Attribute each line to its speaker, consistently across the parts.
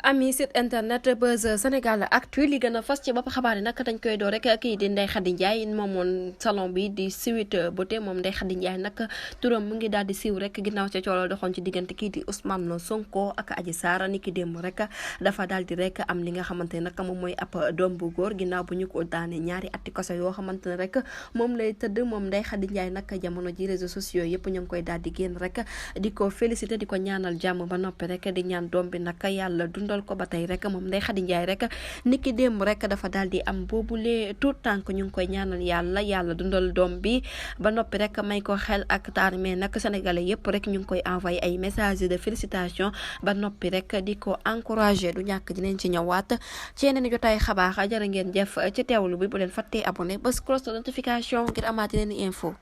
Speaker 1: ami site internet Buzz Sénégal Actu li gën a fas ci bopp xabaar yi nag dañ koy door rek kii di Ndeye Khady Ndiaye moomoon salon bi di Sweet Beauté moom Ndeye Khady Ndiaye nag turam mu ngi daal di siiw rek ginnaaw ca cooloo doxoon ci diggante kii di Ousmane Sonko ak Adji Sarr ni ki démb rek dafa daal di rek am li nga xamante ne nag moom mooy ab doom bu góor ginnaaw bu ñu ko daane ñaari atti kaso yoo xamante ne rek moom lay tëdd moom Ndeye Khady Ndiaye nag jamono ji réseaux sociaux yëpp ñu ngi koy daal di génn rek di ko félicité di ko ñaanal jàmm ba noppi rek di ñaan doom bi nag yàlla dundal ko ba tey rek moom Ndeye Khady Ndiaye rek niki démb rek dafa daal di am boobule tout tànk ñu ngi koy ñaanal yàlla dundal doom bi ba noppi rek may ko xel ak taar mais nag sénégalais yëpp rek ñu ngi koy envoyé ay messages de félicitation ba noppi rek di ko encouragé du ñàkk dinañ ci ñëwaat ci yeneen jotaay xabaar jërë ngeen jëf ci teewlu bi bu leen fàttee abonné bés cloche de notification ngir amaat yeneen info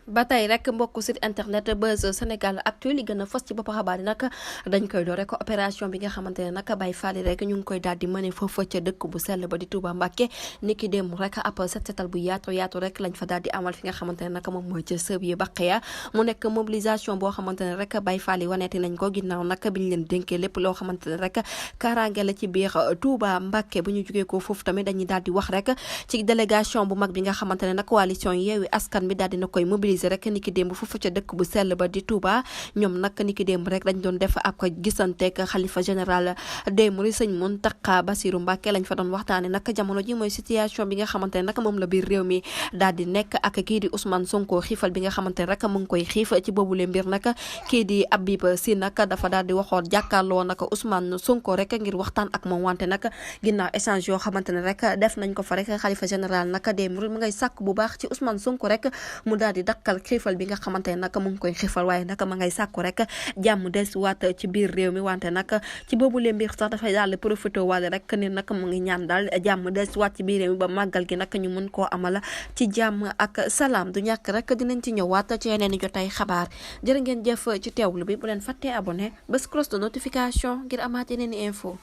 Speaker 1: ba tey rek mbokk site internet Buzz Sénégal Actu li gën a fës ci bopp xabaar yi nag dañ koy door rek opération bi nga xamante ne nag Baye Fall rek ñu ngi koy daal di mëne foofu ca dëkk bu sell ba di Touba Mbacké niki dem rek ab setal bu yaatu rek lañ fa daal di amal fi nga xamante ne nag moom mooy ca sëb yi Bakhya mu nekk mobilisation boo xamante ne rek Baye Fall yi waneeti nañ ko ginnaaw nag biñ leen dénkee lépp loo xamante ne rek kaaraange la ci biir Touba Mbacké bu ñu jógee ko foofu tamit dañuy daal di wax rek ci délégation bu mag bi nga xamante ne nag coalition Yewwi Askan bi daal dina koy mobiliser rek niki démb foofu ca dëkk bu sell ba di Touba ñoom nag niki démb rek dañ doon def ak gisanteek xalifa général des mourides Sëñ Mountakha Bassirou Mbacké lañ fa doon waxtaane nag jamono ji mooy situation bi nga xamante ne nag moom la biir réew mi daal di nekk ak kii di Ousmane Sonko xiifal bi nga xamante ne rek mu ngi koy xiif ci boobule mbir nag kii di Habib Sy nag dafa daal di waxoon jàkkaarloo nag Ousmane Sonko rek ngir waxtaan ak moom wante nag ginnaaw échange yoo xamante ne rek def nañ ko fa rek xalifa général nag des mourides mu ngay sàkk bu baax ci Ousmane Sonko rek mu daal di dakkal xiifal bi nga xamante ne nag mu ngi koy xiifal waaye nag ma ngay sàkku rek jàmm dellusiwaat ci biir réew mi wante nag ci boobu lee mbir sax dafay daal di profité wala rek ne nag mu ngi ñaan daal jàmm dellusiwaat ci biir réew mi ba màggal gi nag ñu mën koo amal ci jàmm ak salaam du ñàkk rek dinañ ci ñëwaat ci yeneen i jotaay xabaar jërë ngeen jëf ci teewlu bi bu leen fàttee abonné bés cloche de notification ngir amaat yeneen i info